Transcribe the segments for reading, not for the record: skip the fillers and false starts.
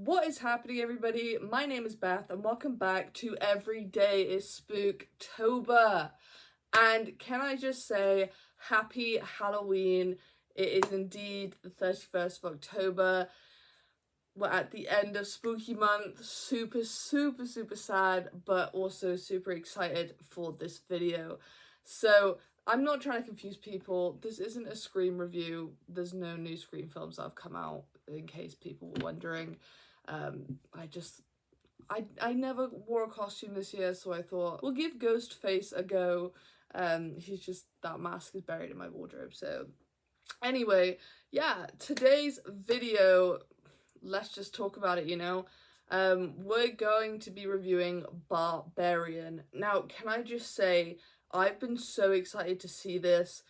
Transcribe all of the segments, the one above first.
What is happening, everybody? My name is Beth and welcome back to Every Day is Spooktober. And can I just say happy Halloween. It is indeed the 31st of October. We're at the end of spooky month. Super sad, but also super excited for this video. So I'm not trying to confuse people. This isn't a Scream review. There's no new Scream films that have come out, in case people were wondering. I never wore a costume this year, so I thought we'll give Ghostface a go. He's just, that mask is buried in my wardrobe. So anyway, yeah, today's video, let's just talk about it, you know. We're going to be reviewing Barbarian. Now, can I just say, I've been so excited to see this.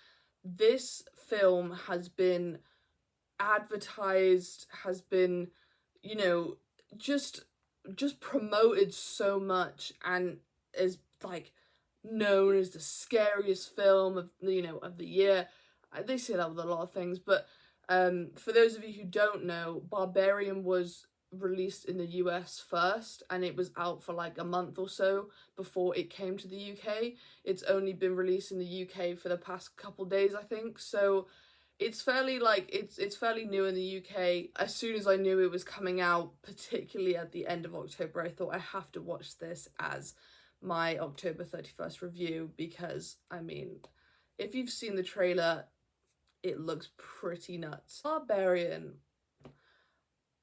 This film has been advertised, has been, you know, just promoted so much, and is like known as the scariest film of, you know, of the year. They say that with a lot of things, but for those of you who don't know, Barbarian was released in the US first, and it was out for like a month or so before it came to the UK. It's only been released in the UK for the past couple days, I think, so it's fairly like it's fairly new in the UK. As soon as I knew it was coming out, particularly at the end of October, I thought I have to watch this as my October 31st review, because I mean, if you've seen the trailer, it looks pretty nuts. Barbarian.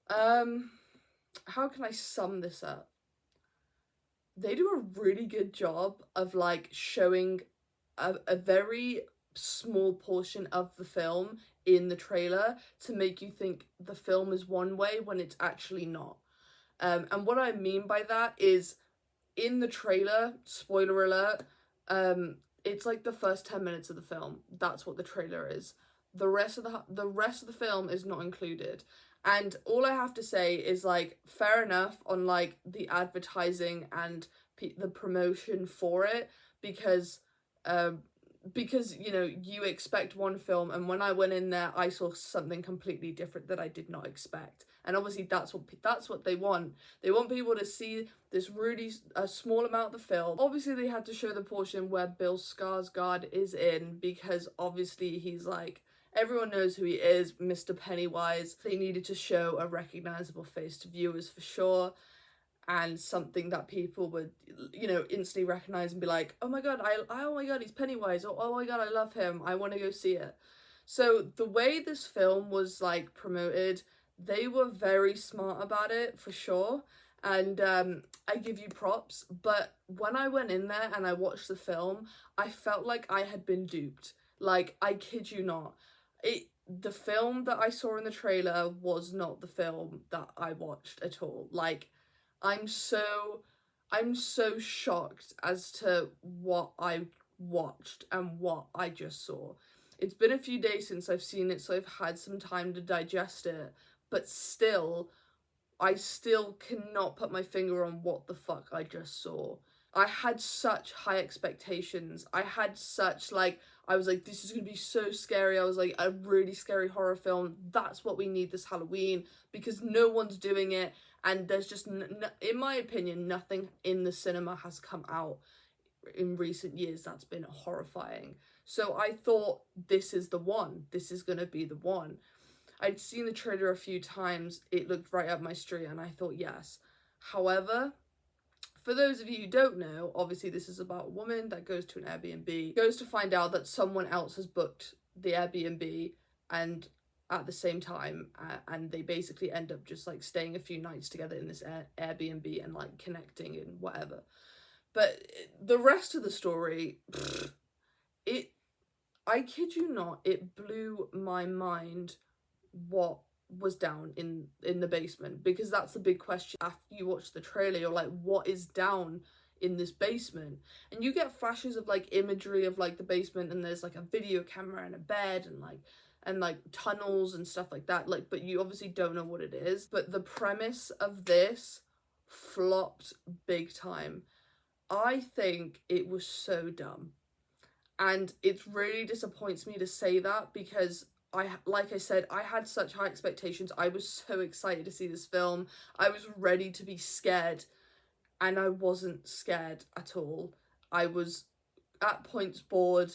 How can I sum this up? They do a really good job of like showing a very small portion of the film in the trailer to make you think the film is one way when it's actually not. And what I mean by that is, in the trailer, spoiler alert, it's like the first 10 minutes of the film. That's what the trailer is. The rest of the film is not included. And all I have to say is, like, fair enough on like the advertising and the promotion for it, because you know, you expect one film, and when I went in there I saw something completely different that I did not expect. And obviously that's what they want. They want people to see this really small amount of the film. Obviously they had to show the portion where Bill Skarsgård is in, because obviously he's like, everyone knows who he is, Mr. Pennywise. They needed to show a recognizable face to viewers for sure, and something that people would, you know, instantly recognize and be like, oh my god, oh my god, he's Pennywise, or oh my god, I love him, I want to go see it. So the way this film was like promoted, they were very smart about it for sure, and I give you props. But when I went in there and I watched the film, I felt like I had been duped. Like, I kid you not, the film that I saw in the trailer was not the film that I watched at all. Like, I'm so shocked as to what I watched and what I just saw. It's been a few days since I've seen it, so I've had some time to digest it, but still, I still cannot put my finger on what the fuck I just saw. I had such high expectations. I had such, like, I was like, this is gonna be so scary. I was like, a really scary horror film. That's what we need this Halloween, because no one's doing it. And there's just, in my opinion, nothing in the cinema has come out in recent years that's been horrifying. So I thought, this is the one. This is gonna be the one. I'd seen the trailer a few times. It looked right up my street, and I thought, yes. However, for those of you who don't know, obviously this is about a woman that goes to an Airbnb, goes to find out that someone else has booked the Airbnb and at the same time, and they basically end up just like staying a few nights together in this Airbnb and like connecting and whatever. But the rest of the story, I kid you not, it blew my mind what was down in the basement, because that's the big question. After you watch the trailer, you're like, what is down in this basement? And you get flashes of like imagery of like the basement, and there's like a video camera and a bed and like tunnels and stuff like that, like, but you obviously don't know what it is. But the premise of this flopped big time. I think it was so dumb, and it really disappoints me to say that, because like I said, I had such high expectations. I was so excited to see this film. I was ready to be scared, and I wasn't scared at all. I was at points bored,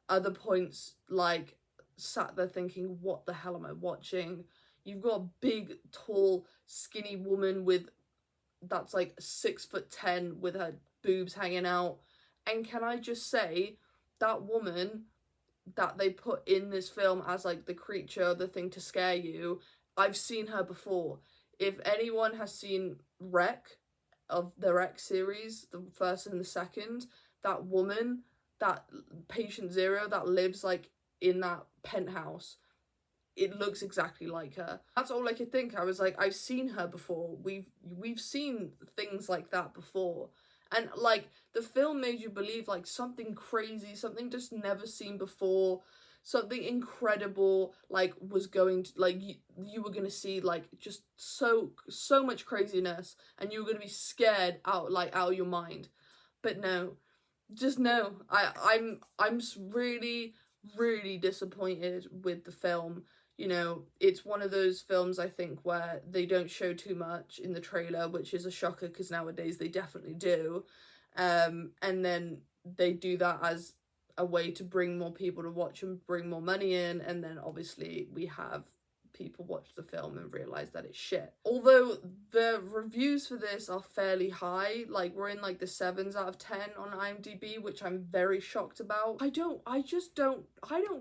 other points like sat there thinking, what the hell am I watching? You've got a big, tall, skinny woman with that's like 6'10" with her boobs hanging out. And can I just say, that woman that they put in this film as like the creature, the thing to scare you, I've seen her before. If anyone has seen Wreck, of the Wreck series, the first and the second, that woman, that patient zero that lives like in that penthouse, it looks exactly like her. That's all I could think. I was like, I've seen her before. We've seen things like that before. And like the film made you believe like something crazy, something just never seen before, something incredible like was going to like you were going to see like just so much craziness, and you were going to be scared out of your mind. But no, just no. I'm really disappointed with the film. You know, it's one of those films I think where they don't show too much in the trailer, which is a shocker because nowadays they definitely do. And then they do that as a way to bring more people to watch and bring more money in, and then obviously we have people watch the film and realize that it's shit. Although the reviews for this are fairly high, like we're in like the 7s out of 10 on IMDb, which I'm very shocked about. I don't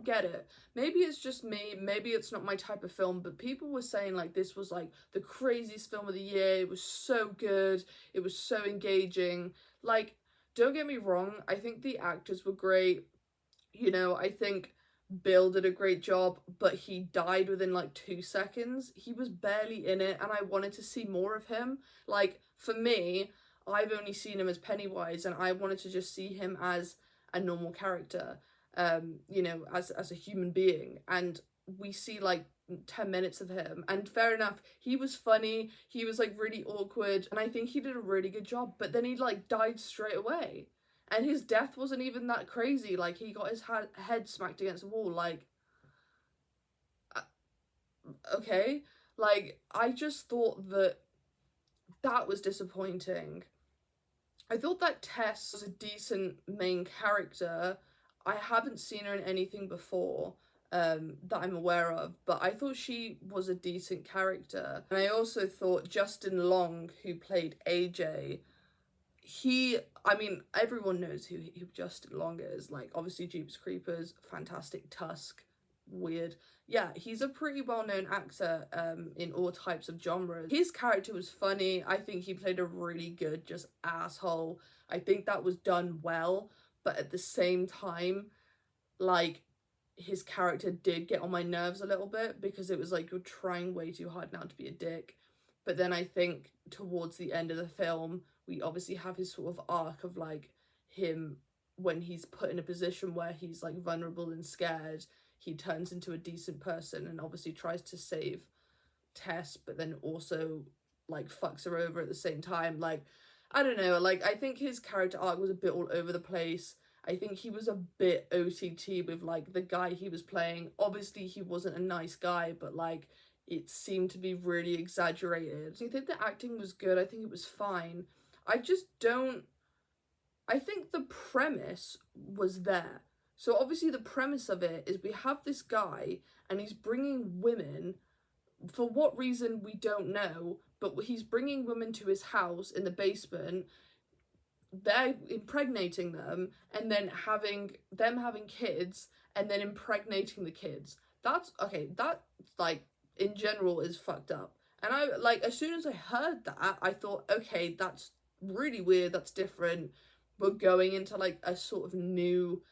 get it. Maybe it's just me, maybe it's not my type of film, but people were saying like this was like the craziest film of the year. It was so good, it was so engaging. Like, don't get me wrong, I think the actors were great. You know, I think Bill did a great job, but he died within like 2 seconds. He was barely in it, and I wanted to see more of him. Like, for me, I've only seen him as Pennywise, and I wanted to just see him as a normal character, you know, as a human being. And we see like 10 minutes of him, and fair enough, he was funny, he was like really awkward, and I think he did a really good job, but then he like died straight away. And his death wasn't even that crazy. Like, he got his head smacked against a wall. Like, okay. Like, I just thought that that was disappointing. I thought that Tess was a decent main character. I haven't seen her in anything before that I'm aware of, but I thought she was a decent character. And I also thought Justin Long, who played AJ, I mean, everyone knows who Justin Long is. Like, obviously, Jeepers Creepers, fantastic, Tusk, weird. Yeah, he's a pretty well-known actor in all types of genres. His character was funny. I think he played a really good just asshole. I think that was done well, but at the same time, like, his character did get on my nerves a little bit because it was like, you're trying way too hard now to be a dick. But then I think towards the end of the film, we obviously have his sort of arc of like him when he's put in a position where he's like vulnerable and scared, he turns into a decent person and obviously tries to save Tess, but then also like fucks her over at the same time. Like, I don't know, like I think his character arc was a bit all over the place. I think he was a bit OTT with like the guy he was playing. Obviously he wasn't a nice guy, but like it seemed to be really exaggerated. I think the acting was good. I think it was fine. I just don't... I think the premise was there. So obviously the premise of it is we have this guy and he's bringing women, for what reason we don't know, but he's bringing women to his house in the basement. They're impregnating them and then having kids and then impregnating the kids. That's okay, that like in general is fucked up. And I like, as soon as I heard that, I thought, okay, that's really weird, that's different. We're going into like a sort of new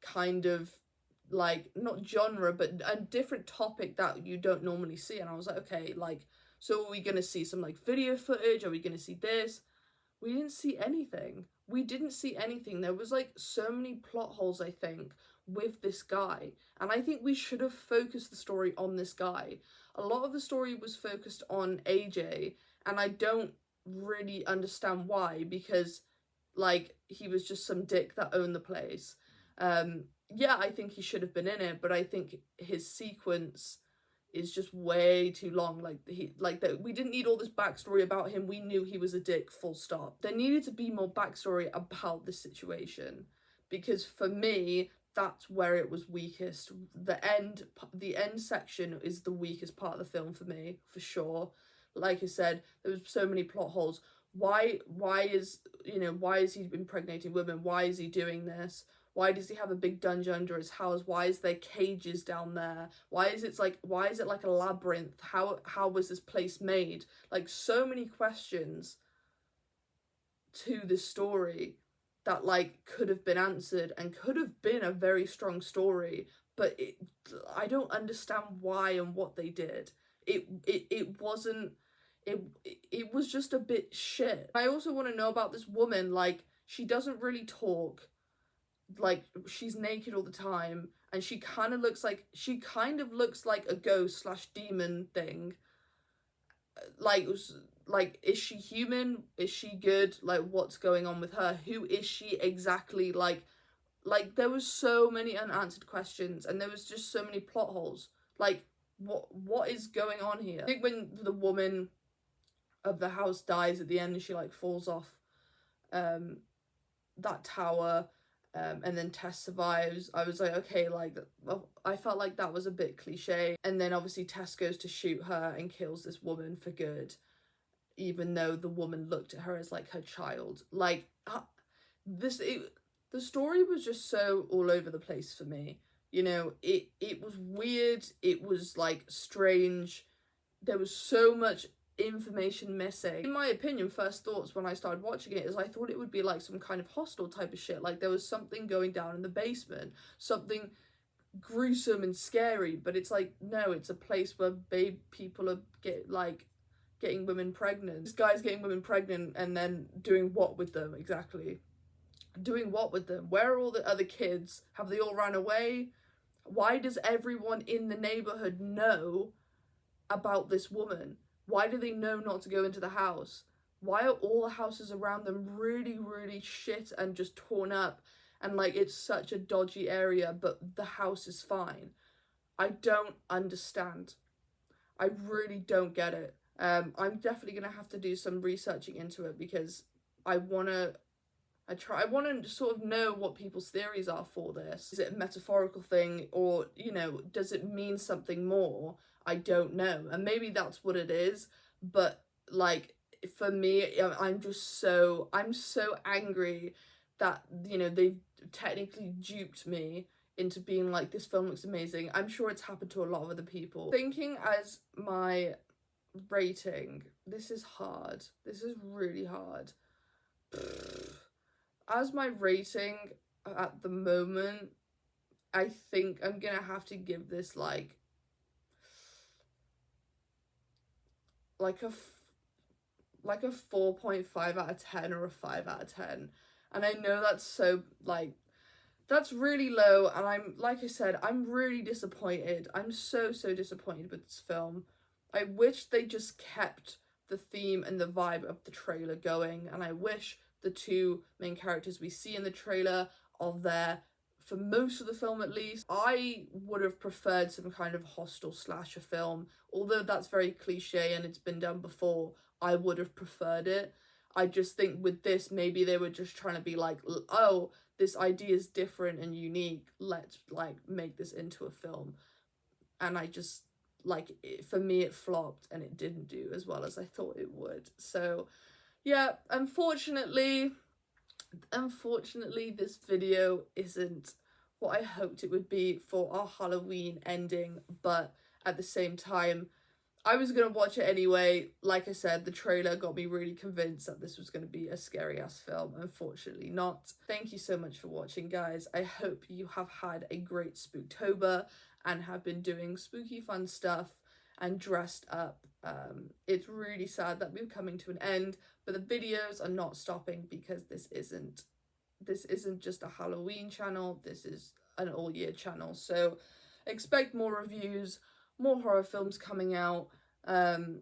kind of like, not genre, but a different topic that you don't normally see. And I was like, okay, like, so are we gonna see some like video footage? Are we gonna see this? We didn't see anything. We didn't see anything. There was like so many plot holes, I think, with this guy. And I think we should have focused the story on this guy. A lot of the story was focused on AJ, and I don't really understand why, because like he was just some dick that owned the place. yeah, I think he should have been in it, but I think his sequence is just way too long. Like that we didn't need all this backstory about him. We knew he was a dick, full stop. There needed to be more backstory about the situation, because for me, that's where it was weakest. The end section is the weakest part of the film for me, for sure. Like I said, there was so many plot holes. Why is, why is he impregnating women? Why is he doing this? Why does he have a big dungeon under his house? Why is there cages down there? Why is it like a labyrinth? How was this place made? Like, so many questions to this story that like could have been answered and could have been a very strong story, but I don't understand why and what they did. It wasn't, it was just a bit shit. I also want to know about this woman. Like, she doesn't really talk, like she's naked all the time, and she kind of looks like a ghost slash demon thing. Like, is she human? Is she good? Like, what's going on with her? Who is she exactly? Like there was so many unanswered questions, and there was just so many plot holes. Like, what is going on here? I think when the woman of the house dies at the end and she like falls off that tower, and then Tess survives, I was like, okay, like, I felt like that was a bit cliche. And then obviously Tess goes to shoot her and kills this woman for good, even though the woman looked at her as like her child. Like, the story was just so all over the place for me. It was weird, it was like strange, there was so much information missing. In my opinion, first thoughts when I started watching it is I thought it would be like some kind of hostel type of shit. Like, there was something going down in the basement, something gruesome and scary, but it's like, no, it's a place where people are getting women pregnant. This guy's getting women pregnant and then doing what with them exactly? Doing what with them? Where are all the other kids? Have they all ran away? Why does everyone in the neighborhood know about this woman? Why do they know not to go into the house? Why are all the houses around them really, really shit and just torn up? And like, it's such a dodgy area, but the house is fine. I don't understand. I really don't get it. I'm definitely gonna have to do some researching into it, because I want to sort of know what people's theories are for this. Is it a metaphorical thing, or, does it mean something more? I don't know. And maybe that's what it is, but like, for me, I'm so angry that, they've technically duped me into being like, this film looks amazing. I'm sure it's happened to a lot of other people. Thinking as my rating, this is hard. This is really hard. As my rating at the moment, I think I'm gonna have to give this like a 4.5 out of 10 or a 5 out of 10. And I know that's so, like, that's really low, and like I said, I'm really disappointed. I'm so disappointed with this film. I wish they just kept the theme and the vibe of the trailer going, and I wish the two main characters we see in the trailer are there for most of the film at least. I would have preferred some kind of hostel slasher film, although that's very cliche and it's been done before. I would have preferred it. I just think with this, maybe they were just trying to be like, oh, this idea is different and unique, let's like make this into a film. And I just, like, for me it flopped and it didn't do as well as I thought it would. So yeah, unfortunately this video isn't what I hoped it would be for our Halloween ending, but at the same time, I was going to watch it anyway. Like I said, the trailer got me really convinced that this was going to be a scary ass film. Unfortunately not. Thank you so much for watching, guys. I hope you have had a great Spooktober and have been doing spooky fun stuff and dressed up. It's really sad that we're coming to an end, but the videos are not stopping, because this isn't just a Halloween channel. This is an all year channel. So expect more reviews, more horror films coming out. I'm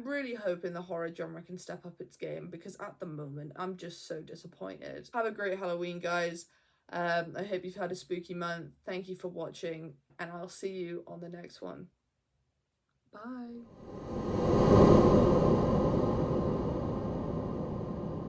really hoping the horror genre can step up its game, because at the moment I'm just so disappointed. Have a great Halloween, guys. I hope you've had a spooky month. Thank you for watching, and I'll see you on the next one. Bye.